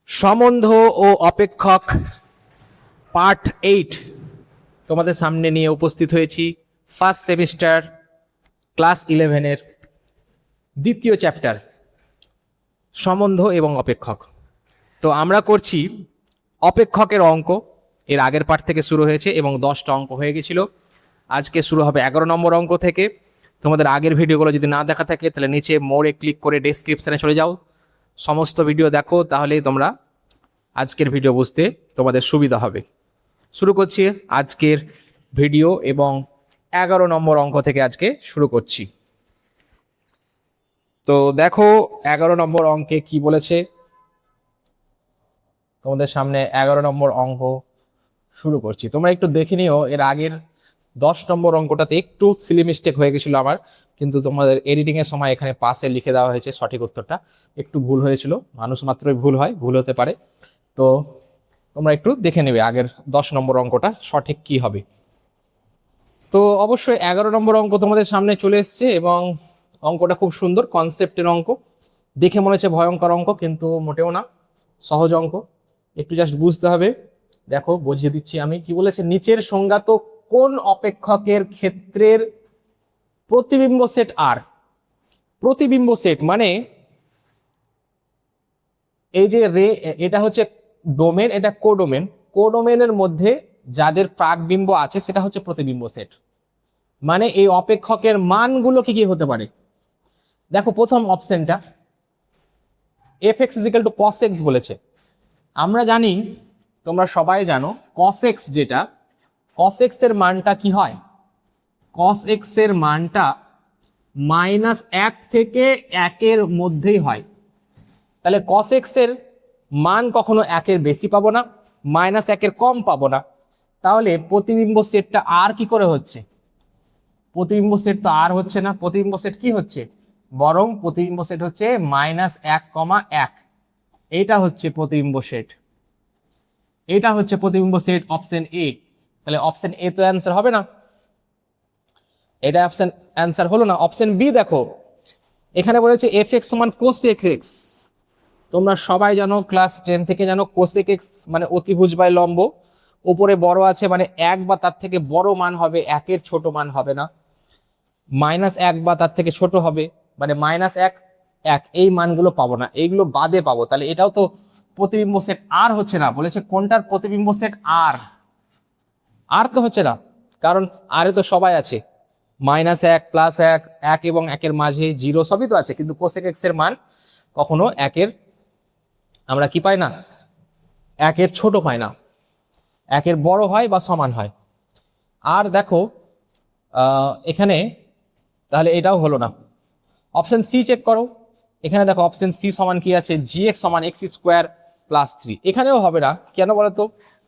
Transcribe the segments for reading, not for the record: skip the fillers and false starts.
সম্বন্ধ ও অপেক্ষক পার্ট 8 তোমাদের সামনে নিয়ে উপস্থিত হয়েছি। ফার্স্ট সেমিস্টার ক্লাস 11-এর দ্বিতীয় চ্যাপ্টার সম্বন্ধ এবং অপেক্ষক। তো আমরা করছি অপেক্ষকের অঙ্ক। এর আগের পার্ট থেকে শুরু হয়েছে এবং 10টা অঙ্ক হয়ে গেছিল। আজকে শুরু হবে 11 নম্বর অঙ্ক থেকে। তোমাদের আগের ভিডিওগুলো যদি না দেখা থাকে তাহলে নিচে মোড়ে ক্লিক করে ডেসক্রিপশনে চলে যাও, সমস্ত ভিডিও দেখো, তাহলেই তোমরা আজকের ভিডিও বুঝতে তোমাদের সুবিধা হবে। শুরু করছি আজকের ভিডিও এবং 11 নম্বর অঙ্ক থেকে আজকে শুরু করছি। তো দেখো 11 নম্বর অঙ্কে কি বলেছে। তোমাদের সামনে 11 নম্বর অঙ্ক শুরু করছি, তোমরা একটু দেখে নিও। এর আগের 10 নম্বর অঙ্কটাতে একটু সিলি মিস্টেক হয়ে গেছিল আমার, কিন্তু তোমাদের এডিটিংয়ের সময় এখানে পাশে লিখে দেওয়া হয়েছে সঠিক উত্তরটা। একটু ভুল হয়েছিল, মানুষ মাত্রই ভুল হয়, ভুল হতে পারে। তো তোমরা একটু দেখে নেবে আগের 10 নম্বর অঙ্কটা সঠিক কি হবে। তো অবশ্যই 11 নম্বর অঙ্ক তোমাদের সামনে চলে এসছে এবং অঙ্কটা খুব সুন্দর কনসেপ্টের অঙ্ক। দেখে মনে হচ্ছে ভয়ঙ্কর অঙ্ক, কিন্তু মোটেও না, সহজ অঙ্ক। একটু জাস্ট বুঝতে হবে। দেখো বুঝিয়ে দিচ্ছি আমি। কি বলেছে, নিচের সংজ্ঞাত কোন অপেক্ষকের ক্ষেত্রের প্রতিবিম্ব সেট আর। প্রতিবিম্ব সেট মানে এই যে এটা হচ্ছে ডোমেন, এটা কোডোমেন। কোডোমেনের মধ্যে যাদের প্রাকবিম্ব আছে সেটা হচ্ছে প্রতিবিম্ব সেট। মানে এই অপেক্ষকের মানগুলো কি কি হতে পারে। দেখো প্রথম অপশনটা fx = cos x বলেছে। আমরা জানি, তোমরা সবাই জানো, cos x যেটা, cos x এর মানটা কি হয়, cos x এর মানটা -1 থেকে 1-এর মধ্যেই হয়। তাহলে cos x এর মান কখনো 1-এর বেশি পাবো না, -1-এর কম পাবো না। তাহলে প্রতিবিম্ব সেটটা আর কি করে হচ্ছে, প্রতিবিম্ব সেট তো আর হচ্ছে না। প্রতিবিম্ব সেট কি হচ্ছে, বরং প্রতিবিম্ব সেট হচ্ছে -1,1। এইটা হচ্ছে প্রতিবিম্ব সেট, এটা হচ্ছে প্রতিবিম্ব সেট অপশন এ। তাহলে অপশন এ তো অ্যান্সার হবে না, এটা অপশন অ্যান্সার হলো না। অপশন বি দেখো, এখানে বলেছে fx = cosec x। তোমরা সবাই জানো, ক্লাস 10 থেকে জানো, cosec x মানে অতিভুজ বাই লম্ব। উপরে বড় আছে মানে 1 বা তার থেকে বড় মান হবে, 1-এর ছোট মান হবে না। -1 বা তার থেকে ছোট হবে, মানে -1, 1, এই মানগুলো পাবো না, এইগুলো বাদে পাবো। তাহলে এটাও তো প্রতিবিম্ব সেট আর হচ্ছে না। বলেছে কোনটার প্রতিবিম্ব সেট আর, আর তো হচ্ছে না, কারণ আরে তো সবাই আছে, -1, +1, 1 এবং 1-এর মাঝে 0 সবই তো আছে, কিন্তু cosec x এর মান কখনো 1-এর আমরা কি পাই না, 1-এর ছোট পাই না, 1-এর বড় হয় বা সমান হয়। আর দেখো এখানে তাহলে এটাও হলো না। অপশন সি চেক করো, এখানে দেখো অপশন সি সমান কি আছে, gx = x² + 3। এখানেও হবে না, কেন বলো তো,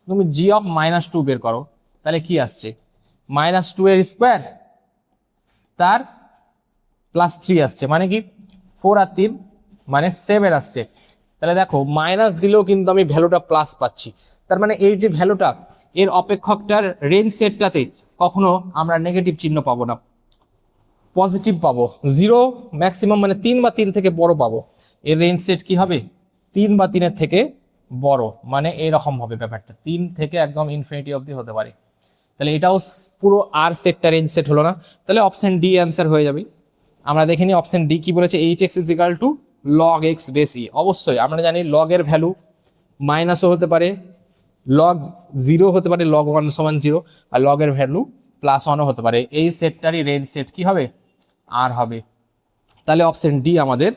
তুমি g of -2 বের করো, তাহলে কি আসছে, -2 এর স্কোয়ার তার +3 আসছে, মানে কি 4 আর 3 মানে 7 আসছে। তাহলে দেখো মাইনাস দিলেও কিন্তু আমি ভ্যালুটা প্লাস পাচ্ছি। তার মানে এই যে ভ্যালুটা, এর অপেক্ষকটার রেঞ্জ সেটটাতে কখনো আমরা নেগেটিভ চিহ্ন পাবো না, পজিটিভ পাবো। 0 ম্যাক্সিমাম মানে 3 বা 3 থেকে বড় পাবো। এর রেঞ্জ সেট কি হবে, 3 বা 3-এর থেকে বড়, মানে এইরকম হবে ব্যাপারটা, 3 থেকে একদম ইনফিনিটি অবধি হতে পারে। তাহলে এটাও পুরো আর সেটটা রেঞ্জ সেট হলো না। তাহলে অপশন ডি অ্যান্সার হয়ে যাবে। আমরা দেখে নিই অপশন ডি কি বলেছে, hx = log x বেশি। অবশ্যই আমরা জানি লগ এর ভ্যালু মাইনাসও হতে পারে, log 0 হতে পারে, log 1 = 0, আর লগ এর ভ্যালু +1ও হতে পারে। এই সেটটারই রেঞ্জ সেট কি হবে, আর হবে। তাহলে অপশন ডি আমাদের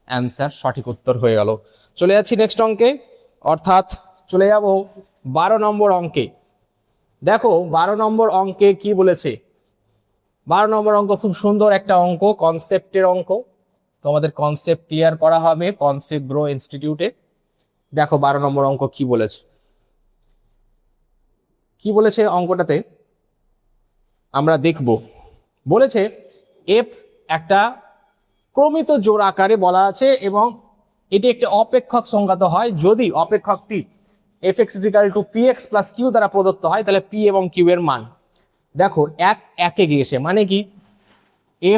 অ্যান্সার, সঠিক উত্তর হয়ে গেল। চলে যাচ্ছি নেক্সট অঙ্কে, অর্থাৎ চলে যাব 12 নম্বর অঙ্কে। দেখো 12 নম্বর অঙ্কে কি বলেছে। 12 নম্বর অঙ্ক খুব সুন্দর একটা অঙ্ক, কনসেপ্টের অঙ্ক। তোমাদের কনসেপ্ট ক্লিয়ার করা হবে কনসেপ্ট গ্রো ইনস্টিটিউটে। দেখো 12 নম্বর অঙ্ক কি বলেছে, কি বলেছে অঙ্কটাতে আমরা দেখব। বলেছে এফ একটা ক্রমিত জোড় আকারে বলা আছে এবং এটি একটি অপেক্ষক সংজ্ঞাত হয় যদি অপেক্ষকটি fx = px + q দ্বারা প্রদত্ত হয়। তাহলে p এবং q এর মান দেখো 1 গিয়েছে, মানে কি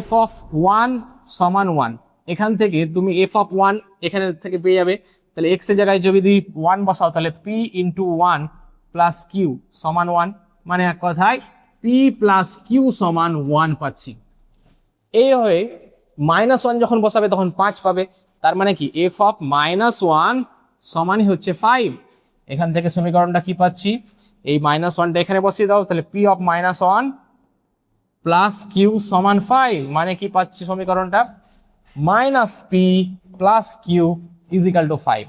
f(1) = 1। এখান থেকে তুমি f(1) এখানে থেকে পেয়ে যাবে, তাহলে এক্স এর জায়গায় যদি 1 বসাও তাহলে পি ইন্টু 1 প্লাস কিউ সমান 1, মানে এক কথায় পি প্লাস কিউ সমান 1 পাচ্ছি। এই হয়ে -1 যখন বসাবে তখন 5 পাবে, তার মানে কি এফ অফ -1 সমানই হচ্ছে 5। এখান থেকে সমীকরণটা কি পাচ্ছি, এই -1টা এখানে বসিয়ে দাও, তাহলে পি অফ -1 প্লাস কিউ সমান 5, মানে কি পাচ্ছি সমীকরণটা minus P plus Q equal to 5।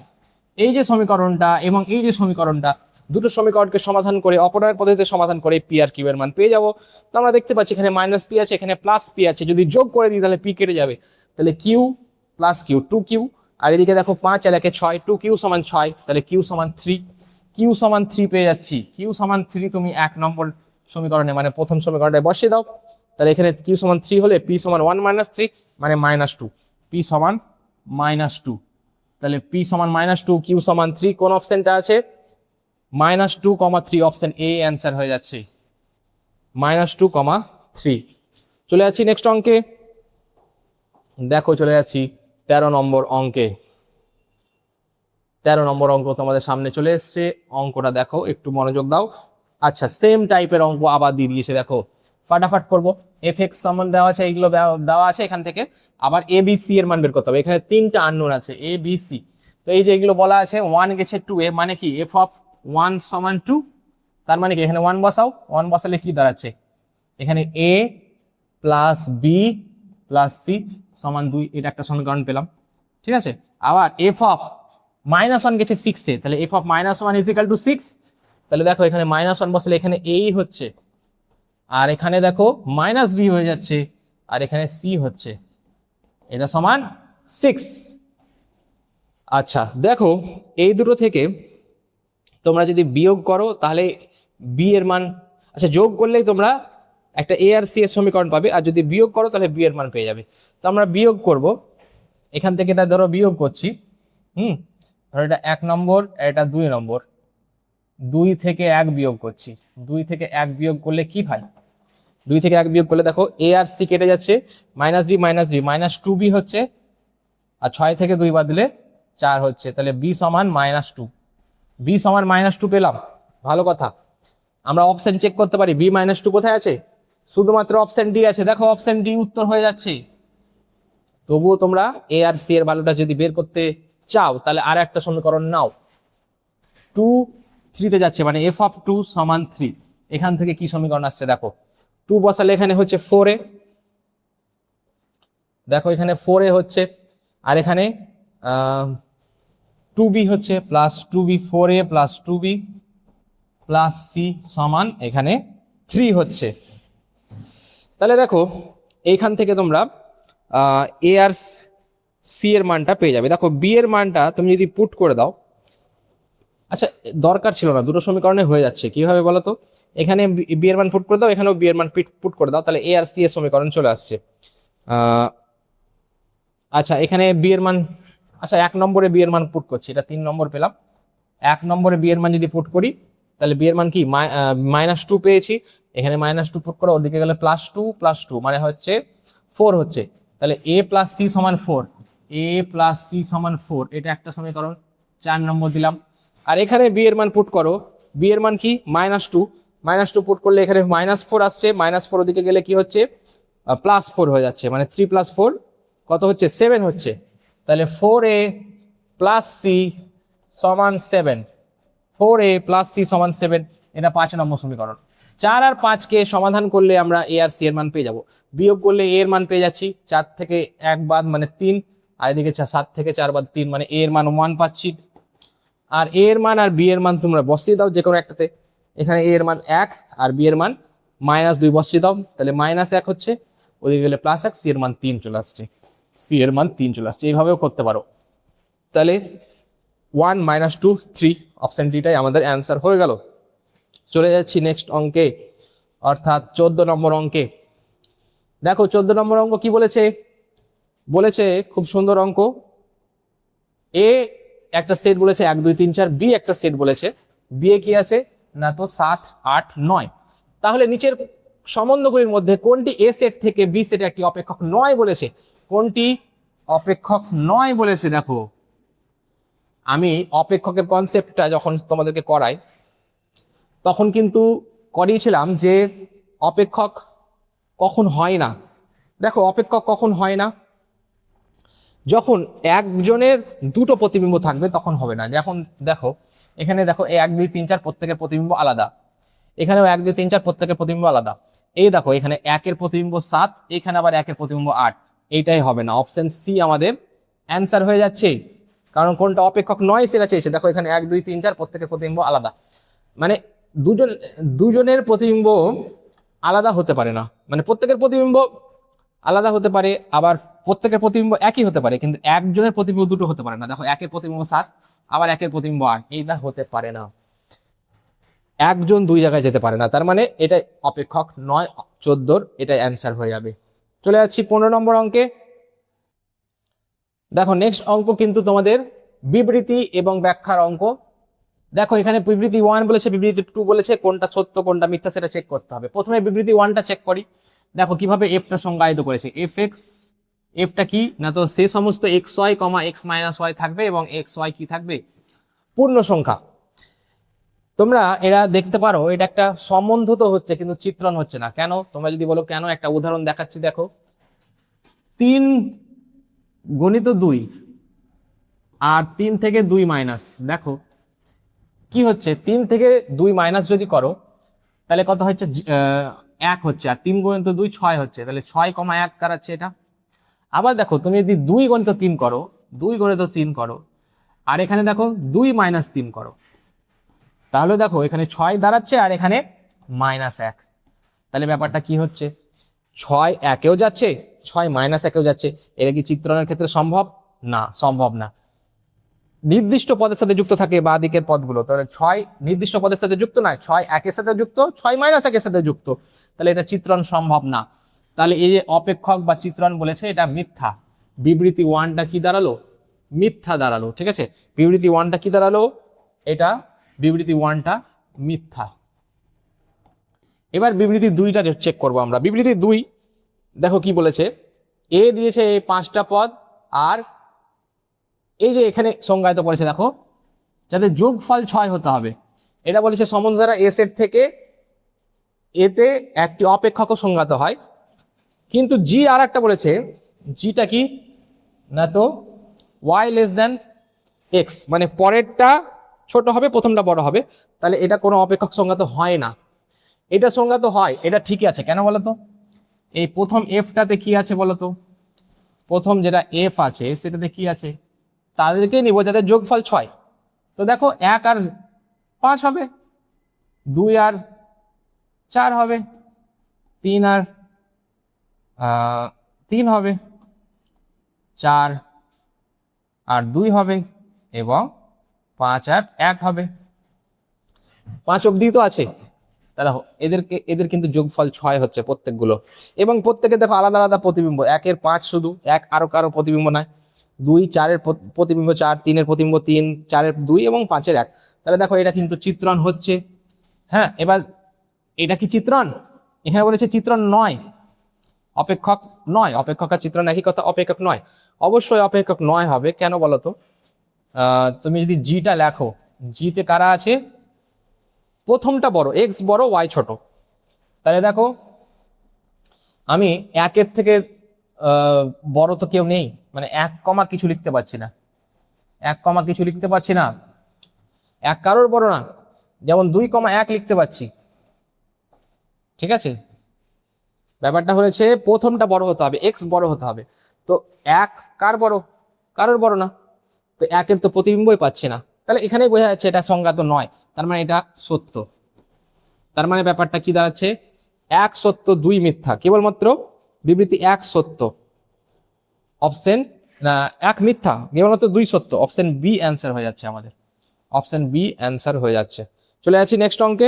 এই যে সমীকরণটা এবং এই যে সমীকরণটা, দুটো সমীকরণকে সমাধান করে অপনয়ন পদ্ধতিতে সমাধান করে পি আর কিউ এর মান পেয়ে যাবো। তো আমরা দেখতে পাচ্ছি এখানে মাইনাস পি আছে, এখানে প্লাস পি আছে, যদি যোগ করে দিই তাহলে পি কেটে যাবে, তাহলে কিউ প্লাস কিউ 2কিউ, আর এদিকে দেখো 5 আর 1 6, 2কিউ সমান 6, তাহলে কিউ সমান 3, কিউ সমান 3 পেয়ে যাচ্ছি। কিউ সমান 3 তুমি 1 নম্বর সমীকরণে মানে প্রথম সমীকরণে বসিয়ে দাও, তাহলে এখানে কিউ সমান 3 হলে পি সমান 1 - 3 মানে -2, পি সমান -2, তাহলে পি সমান -2, কিউ সমান 3, কোন অপশনটা আছে -2, 3, অপশন এ অ্যান্সার হয়ে যাচ্ছে -2, 3। চলে যাচ্ছি নেক্সট অঙ্কে, দেখো চলে যাচ্ছি 13 নম্বর অঙ্কে। 13 নম্বর অঙ্ক তোমাদের সামনে চলে এসছে, অঙ্কটা দেখো একটু মনোযোগ দাও। আচ্ছা, সেম টাইপের অঙ্ক আবার দিয়ে দিয়েছে, দেখো ফাটাফাট করবো। এফ এক্স সমান দেওয়া আছে, এইগুলো দেওয়া আছে, এখান থেকে আবার এ বি সি এর মান বের করতে হবে। এখানে 3টা আননোন আছে এ বি সি, তো এই যে এগুলো বলা আছে 1 গেছে 2 এ, মানে কি এফ অফ 1 সমান 2, তার মানে কি এখানে 1 বসাও, 1 বসালে কি দাঁড়াচ্ছে এখানে এ প্লাস বি প্লাস সি সমান 2, এটা একটা সমীকরণ পেলাম। ঠিক আছে, আবার এফ অফ -1 গেছে 6 এ, তাহলে এফ অফ -1 ইজিক্যাল টু 6, তাহলে দেখো এখানে -1 বসালে এখানে এই হচ্ছে, আর এখানে দেখো মাইনাস বি হয়ে যাচ্ছে, আর এখানে সি হচ্ছে, এটা সমান 6। আচ্ছা দেখো এই দুটো থেকে তোমরা যদি বিয়োগ করো তাহলে বি এর মান, আচ্ছা যোগ করলেই তোমরা একটা এ আর সি এর সমীকরণ পাবে, আর যদি বিয়োগ করো তাহলে বি এর মান পেয়ে যাবে। তো আমরা বিয়োগ করব, এখান থেকে এটা ধরো বিয়োগ করছি, ধরো এটা 1 নম্বর, এটা 2 নম্বর, 2 থেকে 1 বিয়োগ করছি, 2 থেকে 1 বিয়োগ করলে কি হয়, 2 থেকে 1 বিয়োগ করলে দেখো এ আর সি কেটে যাচ্ছে, -বি -2b হচ্ছে, আর 6 থেকে 2 বাদ দিলে 4 হচ্ছে, তাহলে বি সমান -2, বি সমান -2 পেলাম, ভালো কথা। আমরা অপশন চেক করতে পারি, বি -2 কোথায় আছে, শুধুমাত্র অপশন ডি আছে, দেখো অপশন ডি উত্তর হয়ে যাচ্ছে। তবুও তোমরা এ আর সি এর ভ্যালুটা যদি বের করতে চাও তাহলে আর একটা সমীকরণ নাও, 2 3 তে যাচ্ছে, মানে এফ অফ 2 সমান 3, এখান থেকে কি সমীকরণ আসছে দেখো, 2 বসালে এখানে হচ্ছে 4a, দেখো এখানে 4a হচ্ছে, আর এখানে 2b হচ্ছে plus 2b, 4a plus 2b plus C সমান এখানে 3 হচ্ছে। তাহলে দেখো এইখান থেকে তোমরা এ আর সি এর মানটা পেয়ে যাবে। দেখো বি এর মানটা তুমি যদি পুট করে দাও, আচ্ছা দরকার ছিল না, দুটো সমীকরণে হয়ে যাচ্ছে, কিভাবে বলো তো, এখানে বি এর মান পুট করে দাও, এখানেও বি এর মান পুট করে দাও, তাহলে এ আর সি এর সমীকরণ চলে আসছে। আচ্ছা এখানে বি এর মান, আচ্ছা 1 নম্বরে বি এর মান পুট করছি, এটা 3 নম্বর পেলাম, 1 নম্বরে বি এর মান যদি পুট করি তাহলে বি এর মান কি -2 পেয়েছি, এখানে -2 পুট করো, ওদিকে গেলে +2 মানে হচ্ছে 4 হচ্ছে, তাহলে এ প্লাস সি সমান 4, এ প্লাস সি সমান 4, এটা একটা সমীকরণ, 4 নম্বর দিলাম। আর এখানে বি এর মান পুট করো, বি এর মান কি -2 পুট করলে এখানে -4 আসছে, -4 ওদিকে গেলে কি হচ্ছে +4 হয়ে যাচ্ছে, মানে 3 + 4 কত হচ্ছে 7 হচ্ছে, তাহলে 4a প্লাস সি সমান 7, 4a প্লাস সি সমান 7, এটা 5 নম্বর সমীকরণ। 4 আর 5 কে সমাধান করলে আমরা এ আর সি এর মান পেয়ে যাব, বিয়োগ করলে এ এর মান পেয়ে যাচ্ছি, 4 থেকে 1 বাদ মানে 3, আর এদিকে 7 থেকে 4 বাদ 3, মানে এ এর মান 1 পাচ্ছি। আর এ এর মান আর বি এর মান তোমরা বসিয়ে দাও যে কোনো একটাতে, এখানে এ এর মান 1 আর বি এর মান -2 বসিয়ে দাও, তাহলে -1 হচ্ছে, ওদিকে গেলে +1, সি এর মান 3 চলে আসছে, সি এর মান 3 চলে আসছে, এইভাবেও করতে পারো। তাহলে 1 -2 3 অপশন ডিটাই আমাদের অ্যান্সার হয়ে গেল। চলে যাচ্ছি নেক্সট অঙ্কে, অর্থাৎ 14 নম্বর অঙ্কে। দেখো 14 নম্বর অঙ্ক কি বলেছে, বলেছে খুব সুন্দর অঙ্ক, এ একটা সেট বলেছে 1 2 3 4, বি একটা সেট বলেছে, বি এ কি আছে না তো 7 8 9, তাহলে নিচের সম্বন্ধগুলির মধ্যে কোনটি এ সেট থেকে বি সেটে একটি অপেক্ষক নয় বলেছে, কোনটি অপেক্ষক নয় বলেছে। দেখো আমি অপেক্ষকের কনসেপ্টটা যখন তোমাদেরকে করাই তখন কিন্তু করিয়েছিলাম যে অপেক্ষক কখন হয় না। দেখো অপেক্ষক কখন হয় না, যখন একজনের দুটো প্রতিবিম্ব থাকবে তখন হবে না। যখন দেখো এখানে দেখো 1 2 3 4 প্রত্যেকের প্রতিবিম্ব আলাদা, এখানেও 1 2 3 4 প্রত্যেকের প্রতিবিম্ব আলাদা। এই দেখো এখানে 1 এর প্রতিবিম্ব 7, এখানে আবার 1 এর প্রতিবিম্ব 8, এইটাই হবে না। অপশন সি আমাদের অ্যান্সার হয়ে যাচ্ছে, কারণ কোনটা অপেক্ষক নয় সেটা চেয়েছে। দেখো এখানে 1 2 3 4 প্রত্যেকের প্রতিবিম্ব আলাদা, মানে দুজনের প্রতিবিম্ব আলাদা হতে পারে না। মানে প্রত্যেকের প্রতিবিম্ব আলাদা হতে পারে, আবার প্রত্যেকের প্রতিবিম্ব একই হতে পারে, কিন্তু একজনের প্রতিবিম্ব দুটো হতে পারে না। দেখো 1 এর প্রতিবিম্ব 7, আবার 1 এর প্রতিবিম্ব 8, এইটা হতে পারে না। একজন দুই জায়গায় যেতে পারে না, তার মানে এটা অপেক্ষক নয়। 14 এটা অ্যান্সার হয়ে যাবে। চলে যাচ্ছি 15 নম্বর অঙ্কে। দেখো নেক্সট অঙ্ক কিন্তু তোমাদের বিবৃতি এবং ব্যাখ্যার অঙ্ক। দেখো এখানে বিবৃতি 1 বলেছে, বিবৃতি 2 বলেছে, কোনটা সত্য কোনটা মিথ্যা সেটা চেক করতে হবে। প্রথমে বিবৃতি 1টা চেক করি। দেখো কিভাবে এফটা সংজ্ঞায়িত করেছে। এফ এক্স, এফটা কি না, তো সে সমস্ত x y comma x minus Y থাকবে এবং এক্স ওয়াই কি থাকবে, পূর্ণ সংখ্যা। তোমরা এরা দেখতে পারো এটা একটা সম্বন্ধ তো হচ্ছে কিন্তু চিত্রণ হচ্ছে না কেন। তোমরা যদি বলো কেন, একটা উদাহরণ দেখাচ্ছি। দেখো 3 গণিত 2 আর 3 থেকে 2 মাইনাস, দেখো কি হচ্ছে, 3 থেকে 2 মাইনাস যদি করো তাহলে কত হচ্ছে, 1 হচ্ছে। আর 3 গণিত 2 6 হচ্ছে, তাহলে 6,1 দাঁড়াচ্ছে এটা। আবার দেখো তুমি যদি 2 গণিত 3 করো, 2 গণিত 3 করো, আর এখানে দেখো 2 মাইনাস 3 করো, তাহলে দেখো এখানে 6 দাঁড়াচ্ছে আর এখানে -1। তাহলে ব্যাপারটা কি হচ্ছে, 6 একেও যাচ্ছে, 6 -1এও যাচ্ছে। এটা কি চিত্রণের ক্ষেত্রে সম্ভব? না, সম্ভব না। নির্দিষ্ট পদের সাথে যুক্ত থাকে বাঁ দিকের পদগুলো, তাহলে 6 নির্দিষ্ট পদের সাথে যুক্ত নয়, 6 1 এর সাথে যুক্ত, 6 -1 এর সাথে যুক্ত, তাহলে এটা চিত্রণ সম্ভব না। তাহলে এই যে অপেক্ষক বা চিত্রণ বলেছে এটা মিথ্যা। বিবৃতি 1টা কি দাঁড়ালো, মিথ্যা দাঁড়ালো। ঠিক আছে, বিবৃতি 1টা কি দাঁড়ালো, এটা বিবৃতি 1টা মিথ্যা। এবার বিবৃতি 2টা চেক করব আমরা। বিবৃতি 2 দেখো কি বলেছে, এ দিয়েছে এই 5টা পদ, আর এই যে এখানে সংজ্ঞায়িত করেছে দেখো, যাতে যোগফল 6 হতে হবে। এটা বলেছে সম্বন্ধ দ্বারা এ সেট থেকে এতে একটি অপেক্ষকও সংজ্ঞাত হয়। কিন্তু জি আর একটা বলেছে, জিটা কি না, তো ওয়াই লেস দেন এক্স, মানে পরেরটা ছোট হবে প্রথমটা বড় হবে, তাহলে এটা কোনো অপেক্ষক সংজ্ঞাত হয় না। এটা সংজ্ঞাত হয়, এটা ঠিকই আছে। কেন বলতো, এই প্রথম এফটাতে কি আছে বলতো, প্রথম যেটা এফ আছে সেটাতে কি আছে, তাদেরকে নিব যাদের যোগফল 6। তো দেখো 1 আর 5 হবে, 2 আর 4 হবে, 3 আর 3 হবে, 4 আর 2 হবে, এবং 5 আর 1 হবে। 5 অব্দি তো আছে। তাহলে এদের কিন্তু যোগফল 6 হচ্ছে প্রত্যেকগুলো, এবং প্রত্যেকে দেখো আলাদা আলাদা প্রতিবিম্ব। 1 এর 5 শুধু 1, আরো কারো প্রতিবিম্ব নয়। 2 4 এর প্রতিবিম্ব 4, 3 এর প্রতিবিম্ব 3, 4 এর 2 এবং 5 এর 1। তাহলে দেখো এটা কিন্তু চিত্রণ হচ্ছে। হ্যাঁ, এবার এটা কি চিত্রণ, এখানে বলেছে চিত্রণ নয়, অপেক্ষক নয়। অপেক্ষক আর চিত্রণ একই কথা, অপেক্ষক নয়। অবশ্যই অপেক্ষক নয় হবে। কেন বলতো, তুমি যদি জিটা লেখো, জিতে কারা আছে, প্রথমটা বড়, এক্স বড় ওয়াই ছোট। তাহলে দেখো আমি 1 এর থেকে বড় তো কেউ নেই, মানে 1 কমা কিছু লিখতে পারছি না, 1 কমা কিছু লিখতে পারছি না, 1 কারোর বড় না। যেমন 2,1 লিখতে পারছি। ঠিক আছে, ব্যাপারটা হয়েছে প্রথমটা বড় হতে হবে, এক্স বড় হতে হবে। তো 1 কার বড়, কারোর বড় না, তো 1 এর তো প্রতিবিম্বই পাচ্ছি না। তাহলে এখানেই বোঝা যাচ্ছে এটা সংজ্ঞাত নয়, তার মানে এটা সত্য। তার মানে ব্যাপারটা কি দাঁড়াচ্ছে, 1 সত্য 2 মিথ্যা। কেবলমাত্র বিবৃতি 1 সত্য, অপশন না 1 মিথ্যা, কেবলমাত্র 2 সত্য। অপশন বি অ্যান্সার হয়ে যাচ্ছে আমাদের, অপশন বি অ্যান্সার হয়ে যাচ্ছে। চলে যাচ্ছি নেক্সট অঙ্কে।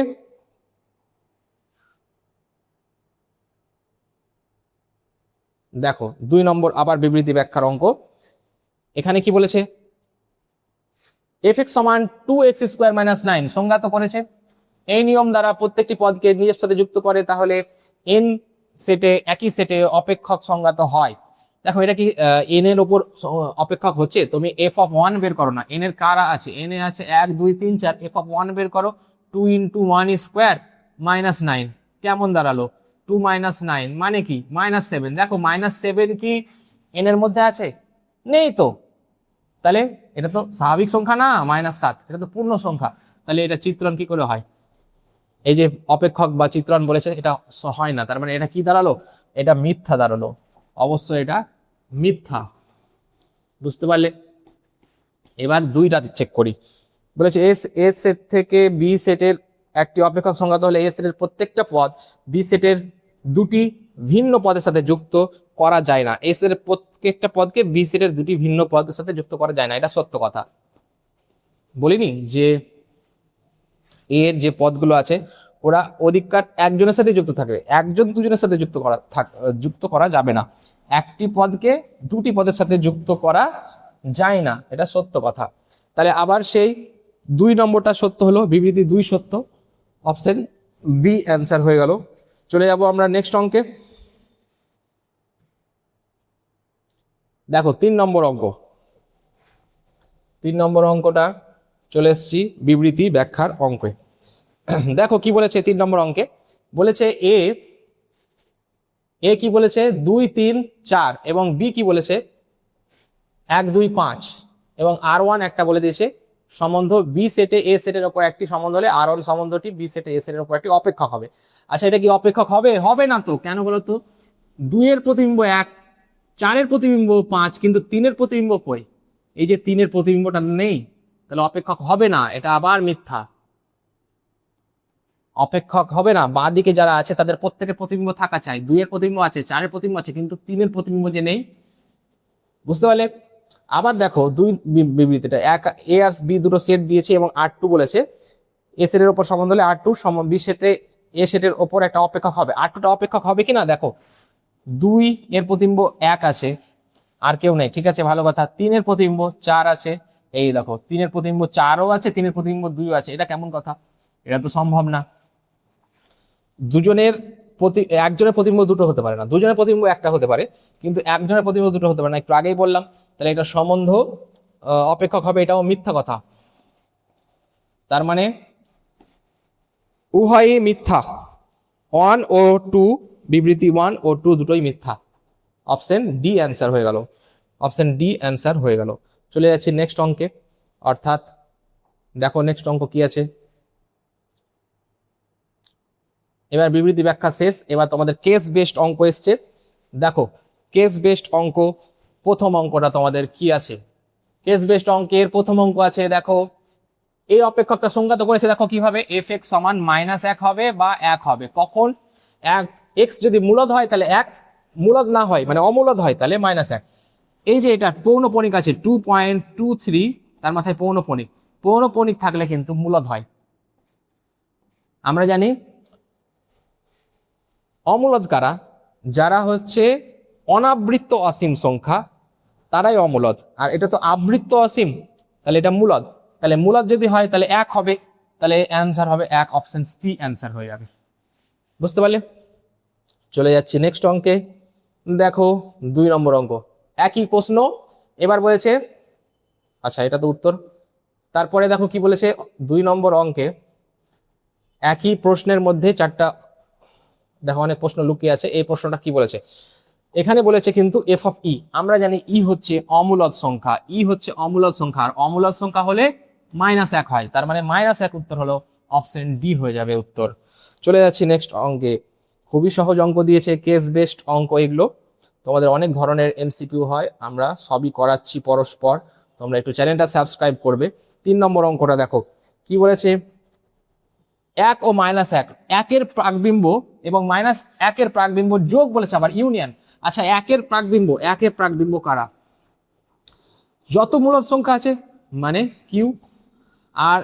দেখো 2 নম্বর আবার বিবৃতি ব্যাখ্যার অঙ্ক। এখানে কি বলেছে, f(x) = 2x² - 9 সংজ্ঞাত করেছে। এই নিয়ম দ্বারা প্রত্যেকটি পদকে নিজের সাথে যুক্ত করে, তাহলে n সেটে একই সেটে অপেক্ষক সংজ্ঞাত হয়। দেখো এটা কি এন এর ওপর অপেক্ষক হচ্ছে, তুমি এফ অফ ওয়ান বের করো না, এন এর কারা আছে, এন এ আছে 1 2 3 4, এফ অফ ওয়ান বের করো, 2 ইন্টু 1 স্কোয়ার -9, কেমন দাঁড়ালো 2 -9 মানে কি -7। দেখো -7 কি এন এর মধ্যে আছে, নেই তো, তাহলে এটা তো স্বাভাবিক সংখ্যা না, -7, এটা তো পূর্ণ সংখ্যা, তাহলে এটা চিত্রণ কি করে হয়, এই যে অপেক্ষক বা চিত্রণ বলেছে এটা হয় না, তার মানে এটা কি দাঁড়ালো, এটা মিথ্যা দাঁড়ালো, অবশ্যই এটা মিথ্যা, বুঝতে পারলে। এবার দুইটা চেক করি, বলেছে এ সেট থেকে বি সেটের একটি অপেক্ষক সংখ্যাত হলে এ সেটের প্রত্যেকটা পদ বি সেটের দুটি ভিন্ন পদের সাথে যুক্ত করা যায় না, এ সেটের প্রত্যেকটা পদকে বি সেটের দুটি ভিন্ন পদের সাথে যুক্ত করা যায় না, এটা সত্য কথা। বলিনি যে এর যে পদগুলো আছে ওরা অধিকার একজনের সাথে যুক্ত থাকবে, একজন দুজনের সাথে যুক্ত করা যাবে না, একটি পদকে দুটি পদের সাথে যুক্ত করা যায় না, এটা সত্য কথা। তাহলে আবার সেই 2 নম্বরটা সত্য হলো, বিবৃতি 2 সত্য, অপশন বি অ্যান্সার হয়ে গেল। চলে যাব আমরা নেক্সট অঙ্কে। দেখো 3 নম্বর অঙ্ক, 3 নম্বর অঙ্কটা চলে এসেছি বিবৃতি ব্যাখ্যার অঙ্কে। দেখো কি বলেছে 3 নম্বর অঙ্কে, বলেছে এ কি বলেছে 2 3 4 এবং বি কি বলেছে 1 2 5 এবং R1 একটা বলে দিয়েছে সম্বন্ধ বি সেটে এ সেটের উপর একটি সম্বন্ধ হলে R1 সম্বন্ধটি বি সেটে এ সেটের উপর একটি অপেক্ষক হবে। আচ্ছা এটা কি অপেক্ষক হবে, হবে না তো, কেন বলো তো, 2 এর প্রতিবিম্ব 1, 4 এর প্রতিবিম্ব 5, কিন্তু 3 এর প্রতিবিম্ব কই, এই যে 3 এর প্রতিবিম্বটা নেই, তাহলে অপেক্ষক হবে না, এটা আবার মিথ্যা, অপেক্ষক হবে না। বাঁ দিকে যারা আছে তাদের প্রত্যেকের প্রতিবিম্ব থাকা চাই, 2 এর প্রতিবিম্ব আছে, 4 এর প্রতিবিম্ব আছে, কিন্তু 3 এর প্রতিবিম্ব যে নেই, বুঝতে পারলে। আবার দেখো 2 বিবৃতিটা এক এ আর বি দুটো সেট দিয়েছে এবং R2 বলেছে এ সেটের উপর সম্বন্ধ হলে R2 বি সেটে এ সেটের উপর একটা অপেক্ষক হবে, R2টা অপেক্ষক হবে কিনা দেখো, 2 এর প্রতিবিম্ব 1 আছে, আর কেউ নেই, ঠিক আছে ভালো কথা, 3 এর প্রতিবিম্ব 4 আছে, এই দেখো 3 এর প্রতিবিম্ব 4ও আছে, 3 এর প্রতিবিম্ব 2 আছে, এটা কেমন কথা, এটা তো সম্ভব না। একজনের প্রতিবিম্ব দুটো হতে পারে না, দুজনের প্রতিবিম্ব একটা হতে পারে, কিন্তু একজনের প্রতিবিম্ব দুটো হতে পারে না, একটু আগেই বললাম, তাহলে এটা সম্বন্ধ অপেক্ষক হবে, এটাও মিথ্যা কথা। তার মানে উভয়ই মিথ্যা, 1 ও 2, বিবৃতি 1 ও 2 দুটোই মিথ্যা, অপশন ডি অ্যান্সার হয়ে গেল, অপশন ডি অ্যান্সার হয়ে গেল। চলে যাচ্ছি নেক্সট অঙ্কে, অর্থাৎ দেখো নেক্সট অঙ্ক কি আছে, এবার বিবৃতি ব্যাখ্যা শেষ, এবার তোমাদের কেস বেসড অঙ্ক এসছে। দেখো কেস বেসড অঙ্ক, প্রথম অঙ্কটা তোমাদের কি আছে, কেস বেসড অঙ্কের প্রথম অঙ্ক আছে, দেখো এই অপেক্ষকটা সংজ্ঞাত করেছে, দেখো কিভাবে f(x) সমান -1 হবে বা 1 হবে, কখন x যদি মূলদ হয় তাহলে 1, মূলদ না হয় মানে অমূলদ হয় তাহলে -1। এই যে এটা পৌনঃপুনিক আছে 2.23, তার মাথায় পৌনঃপুনিক, পৌনঃপুনিক থাকলে কিন্তু মূলদ হয়। আমরা জানি অমূলদ কারা, যারা হচ্ছে অনাবৃত্ত অসীম সংখ্যা তারাই অমূলদ, আর এটা তো আবৃত্ত অসীম, তাহলে এটা মূলদ, তাহলে মূলদ যদি হয় তাহলে 1 হবে, তাহলে অ্যান্সার হবে 1, অপশন সি অ্যান্সার হয়ে যাবে, বুঝতে পারলে। চলে যাচ্ছি নেক্সট অঙ্কে, দেখো 2 নম্বর অঙ্ক, একই প্রশ্ন, এবার বলেছে, আচ্ছা এটা তো উত্তর, তারপরে দেখো কি বলেছে 2 নম্বর অঙ্কে, একই প্রশ্নের মধ্যে 4টা, দেখো অনেক প্রশ্ন লুকিয়ে আছে, এই প্রশ্নটা কি বলেছে, এখানে বলেছে কিন্তু এফ অফ ই, আমরা জানি ই হচ্ছে অমূলদ সংখ্যা, ই হচ্ছে অমূলদ সংখ্যা, আর অমূলদ সংখ্যা হলে -1 হয়, তার মানে -1 উত্তর হলো অপশন ডি হয়ে যাবে উত্তর। চলে যাচ্ছি নেক্সট অঙ্কে, খুবই সহজ অঙ্ক দিয়েছে, কেস বেসড অঙ্ক এগুলো, তোমাদের অনেক ধরনের এমসিকিউ হয়, আমরা সবই করাচ্ছি পরস্পর, তোমরা একটু চ্যানেলটা সাবস্ক্রাইব করবে। 3 নম্বর অঙ্কটা দেখো কি বলেছে, 1 ও -1, 1 এর প্রাকবিম্ব এবং -1 এর প্রাকবিম্ব যোগ বলেছে, আবার ইউনিয়ন। আচ্ছা 1 এর প্রাকবিম্ব কারা, যত মূলদ সংখ্যা আছে মানে কিউ, আর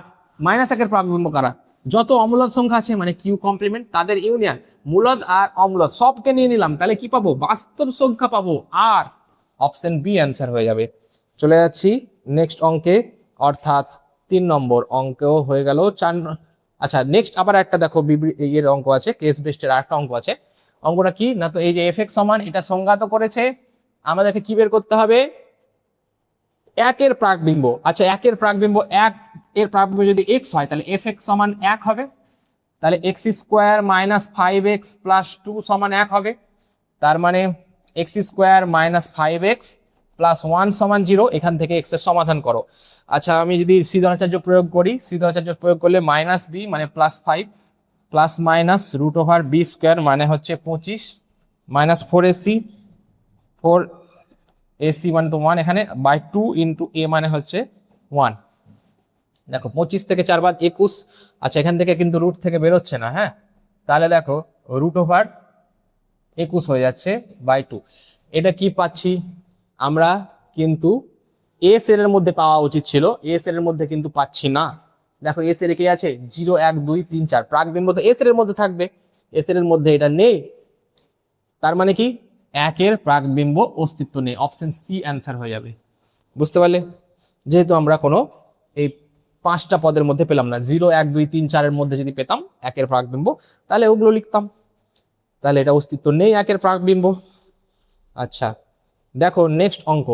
-1 এর প্রাকবিম্ব কারা, যত অমূলদ সংখ্যা আছে মানে কিউ কমপ্লিমেন্ট, তাদের ইউনিয়ন, মূলদ আর অমূলদ সবকে নিয়ে নিলাম, তাহলে কি পাবো, বাস্তব সংখ্যা পাবো, আর অপশন বি অ্যান্সার হয়ে যাবে। চলে যাচ্ছি নেক্সট অঙ্কে, অর্থাৎ 3 নম্বর অঙ্কেও হয়ে গেল। আচ্ছা নেক্সট আবার একটা দেখো এর অঙ্ক আছে, কেস বেসড এর আরেকটা অঙ্ক আছে, অঙ্কটা কি না, তো এই যে f(x) সমান এটা সংজ্ঞাত করেছে আমাদেরকে কি বের করতে হবে, একের প্রাকবিম্ব। আচ্ছা একের প্রাকবিম্ব এক, এর প্রাকবিম্ব যদি এক্স হয় তাহলে এফ এক্স সমান এক হবে, তাহলে x square minus five x plus two সমান এক হবে। তার মানে x square minus five x plus one সমান জিরো। এখান থেকে এক্স এর সমাধান করো। আচ্ছা আমি যদি শ্রীধরাচার্য প্রয়োগ করি, শ্রীধরাচার্য প্রয়োগ করলে মাইনাস বি মানে plus five plus minus root over B square মানে হচ্ছে 25 মাইনাস 4ac, 4ac মানে তো 1 এখানে বাই 2 ইন্টু এ মানে হচ্ছে 1। দেখো 25 থেকে 4 বাদ 21। আচ্ছা এখান থেকে কিন্তু রুট থেকে বেরোচ্ছে না, হ্যাঁ তাহলে দেখো রুট ওভার 21 হয়ে যাচ্ছে বাই 2। এটা কি পাচ্ছি আমরা, কিন্তু এ সেলের মধ্যে পাওয়া উচিত ছিল, এ সেলের মধ্যে কিন্তু পাচ্ছি না। দেখো এ সেলে কি আছে 0 1 2 3 4, প্রাকবিম্ব তো এ সেলের মধ্যে থাকবে, এ সেলের মধ্যে এটা নেই। তার মানে কি একের প্রাকবিম্ব অস্তিত্ব নেই, অপশন সি অ্যান্সার হয়ে যাবে। বুঝতে পারলে, যেহেতু আমরা কোনো এই 5টা পদের মধ্যে পেলাম না, 0 1 2 3 4 এর মধ্যে যদি পেতাম একের প্রাকবিম্ব তাহলে ওগুলো লিখতাম, তাহলে এটা অস্তিত্ব নেই একের প্রাকবিম্ব। আচ্ছা দেখো নেক্সট অঙ্ক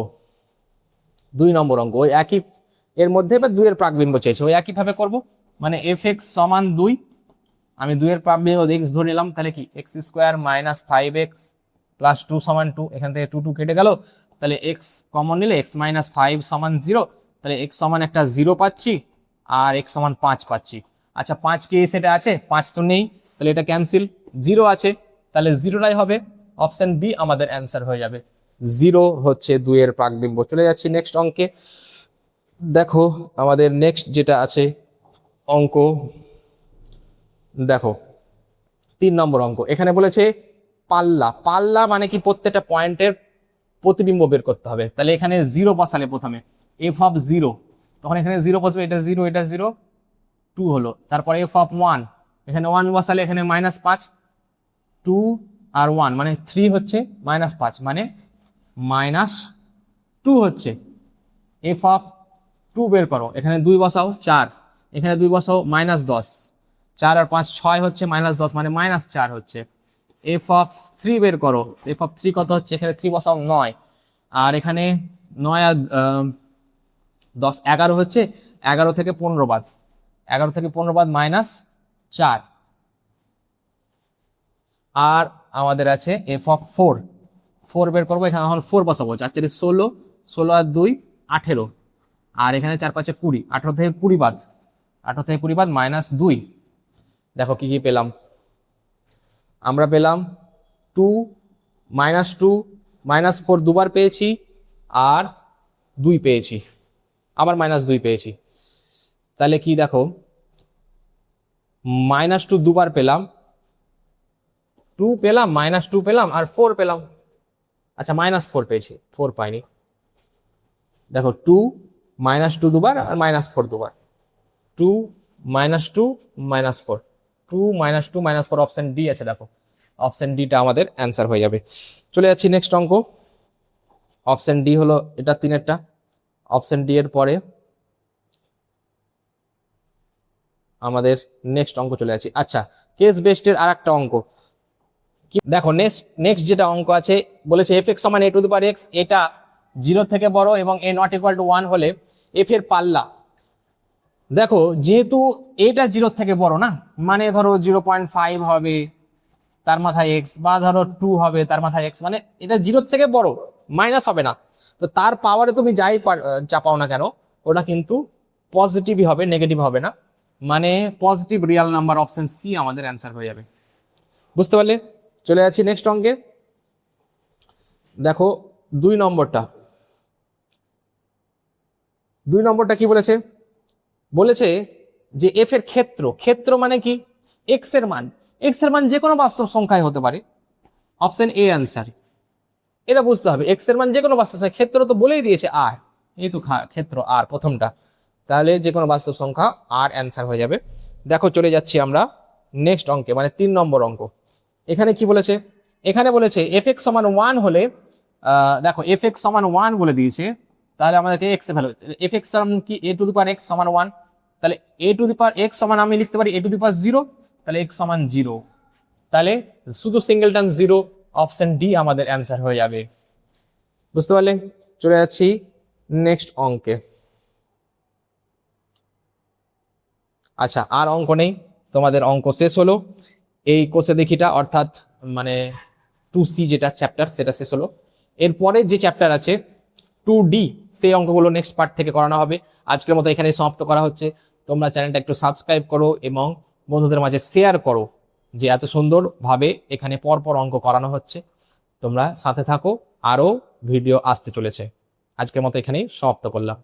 2 নম্বর অঙ্ক, ওই একই এর মধ্যে বা 2 এর প্রাকবিম্ব চেয়েছে, ওই একইভাবে করব। মানে এফ এক্স সমান 2, আমি 2 এর প্রাকবিম্ব এক্স ধরে নিলাম, তাহলে কি x square minus five x plus 2 সমান 2, এখান থেকে 2 2 কেটে গেল, তাহলে এক্স কমন নিলে এক্স মাইনাস ফাইভ সমান 0, তাহলে এক্স সমান একটা 0 পাচ্ছি আর এক্স সমান 5 পাচ্ছি। আচ্ছা 5 কি সেটা আছে, 5 তো নেই, তাহলে এটা ক্যান্সেল, 0 আছে তাহলে 0টাই হবে, অপশন বি আমাদের অ্যান্সার হয়ে যাবে। 0 হচ্ছে 2 এর প্রাকবিম্ব। চলে যাচ্ছি নেক্সট অঙ্কে। দেখো আমাদের নেক্সট যেটা আছে অঙ্ক, দেখো 3 নম্বর অঙ্ক। এখানে বলেছে পাল্লা, পাল্লা মানে কি প্রত্যেকটা পয়েন্টের প্রতিবিম্ব বের করতে হবে। তাহলে এখানে 0 বসালে প্রথমে এফ অফ 0, তখন এখানে 0 বসবে, এটা 0 এটা 0, 2 হলো। তারপরে এফ অফ 1, এখানে 1 বসালে এখানে -5, 2 আর 1 মানে 3 হচ্ছে, -5 মানে -2 হচ্ছে। এফ অফ 2 বের করো, এখানে 2 বসাও 4, এখানে 2 বসাও -10, 4 আর 5 6 হচ্ছে, -10 মানে -4 হচ্ছে। এফ অফ 3 বের করো, এফ অফ 3 কত হচ্ছে, এখানে 3 বসাও 9, আর এখানে 9 আর 10 11 হচ্ছে, 11 থেকে 15 বাদ, 11 থেকে 15 বাদ -4। আর আমাদের আছে এফ অফ 4, 4 বের করবো, এখানে এখন 4 বসাবো, 4 4 16, 16 আর 2 18, আর এখানে 4 5 20, 18 থেকে 20 বাদ, 18 থেকে 20 বাদ -2। দেখো কি কি পেলাম, আমরা পেলাম 2 -2 -4 দুবার পেয়েছি, আর 2 পেয়েছি, আবার -2 পেয়েছি। তাহলে কি দেখো -2 দুবার পেলাম, 2 পেলাম, -2 পেলাম আর 4 পেলাম। আচ্ছা -4 পেয়েছি, 4 পাইনি। দেখো 2 -2 দুবার আর -4 দুবার, 2 -2 -4, 2 -2 -4, অপশন ডি আছে। দেখো অপশন ডিটা আমাদের অ্যান্সার হয়ে যাবে। চলে যাচ্ছি নেক্সট অঙ্ক। অপশন ডি হলো এটা 3এরটা, অপশন ডি এর পরে আমাদের নেক্সট অঙ্ক চলে যাচ্ছি। আচ্ছা কেস বেসডের আর একটা অঙ্ক। দেখো নেক্সট যেটা অঙ্ক আছে বলেছে এফ এক্স সমান এ টু দি পাওয়ার এক্স, এটা 0 থেকে বড় এবং এ নট ইকুয়াল টু 1 হলে এফ এর পাল্লা। দেখো যেহেতু এটা 0 থেকে বড় না, মানে ধরো 0.5 হবে তার মাথায় এক্স, বা ধরো 2 হবে তার মাথায় এক্স, মানে এটা 0 থেকে বড়, মাইনাস হবে না, তো তার পাওয়ারে তুমি যাই চাপাও না কেন ওটা কিন্তু পজিটিভই হবে, নেগেটিভ হবে না, মানে positive real number, option C আমাদের অ্যান্সার হয়ে যাবে। বুঝতে পারলে, চলে যাচ্ছি নেক্সট অঙ্কে। দেখো 2 নম্বরটা, 2 নম্বরটা কি বলেছে, বলেছে যে এফ এর ক্ষেত্র, ক্ষেত্র মানে কি এক্স এর মান, এক্স এর মান যে কোনো বাস্তব সংখ্যায় হতে পারে, অপশন এ অ্যান্সার। এটা বুঝতে হবে, এক্স এর মান যে কোনো বাস্তব সংখ্যা, ক্ষেত্র তো বলেই দিয়েছে আর, এই তো ক্ষেত্র আর প্রথমটা, তাহলে যে কোনো বাস্তব সংখ্যা আর অ্যান্সার হয়ে যাবে। দেখো চলে যাচ্ছি আমরা নেক্সট অঙ্কে, মানে 3 নম্বর অঙ্ক। এখানে কি বলেছে, এখানে বলেছে এফ এক্স সমান 1 হলে, দেখো এফ এক্স সমান 1 বলে দিয়েছে, তাহলে আমাদেরকে এক্স এর ভ্যালু, এফ এক্স সমান কি এ টু দি পাওয়ার এক্স সমান 1, তাহলে এ টু দি পাওয়ার এক্স সমান আমি লিখতে পারি এ টু দি পাওয়ার 0, তাহলে এক্স সমান 0, তাহলে শুধু সিঙ্গেলটন 0, অপশন ডি আমাদের অ্যান্সার হয়ে যাবে। বুঝতে পারলে? চলে যাচ্ছি নেক্সট অঙ্কে। আচ্ছা, আর অঙ্ক নেই, তোমাদের অঙ্ক শেষ হলো। এই কোর্সে দেখিটা অর্থাৎ মানে 2C যেটা চ্যাপ্টার সেটা শেষ হলো। এরপরে যে চ্যাপ্টার আছে 2D, সেই অঙ্কগুলো নেক্সট পার্ট থেকে করানো হবে। আজকের মতো এখানে সমাপ্ত করা হচ্ছে। তোমরা চ্যানেলটা একটু সাবস্ক্রাইব করো এবং বন্ধুদের মাঝে শেয়ার করো যে এত সুন্দরভাবে এখানে পরপর অঙ্ক করানো হচ্ছে। তোমরা সাথে থাকো, আরও ভিডিও আসতে চলেছে। আজকের মতো এখানেই সমাপ্ত করলাম।